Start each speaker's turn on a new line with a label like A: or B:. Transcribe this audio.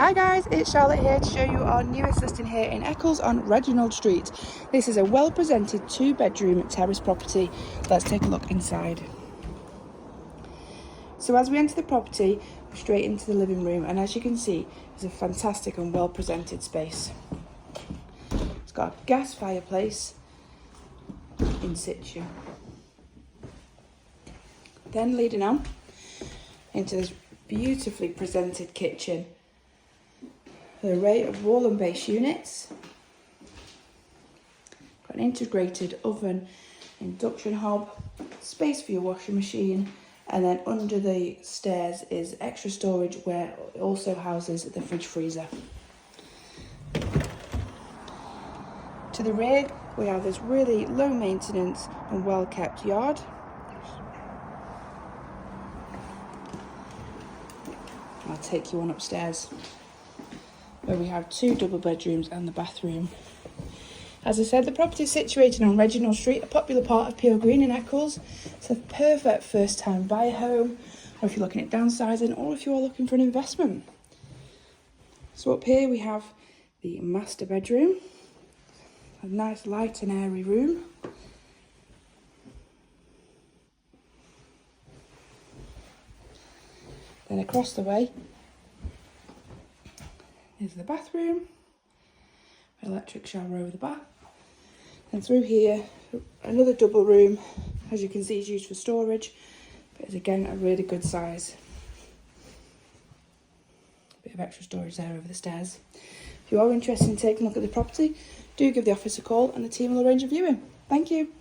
A: Hi guys, it's Charlotte here to show you our newest listing here in Eccles on Reginald Street. This is a well-presented 2-bedroom terrace property. Let's take a look inside. So as we enter the property, we're straight into the living room, and as you can see, it's a fantastic and well-presented space. It's got a gas fireplace in situ. Then leading on into this beautifully presented kitchen. An array of wall and base units. Got an integrated oven, induction hob, space for your washing machine, and then under the stairs is extra storage where it also houses the fridge freezer. To the rear we have this really low maintenance and well kept yard. I'll take you on upstairs, where we have 2 double bedrooms and the bathroom. As I said, the property is situated on Reginald Street, a popular part of Peel Green in Eccles. It's a perfect first time buy home, or if you're looking at downsizing, or if you are looking for an investment. So up here we have the master bedroom, a nice light and airy room. Then across the way is the bathroom, electric shower over the bath, and through here another double room. As you can see, it's used for storage, but it's again a really good size. Bit of extra storage there over the stairs. If you are interested in taking a look at the property, do give the office a call and the team will arrange a viewing. Thank you.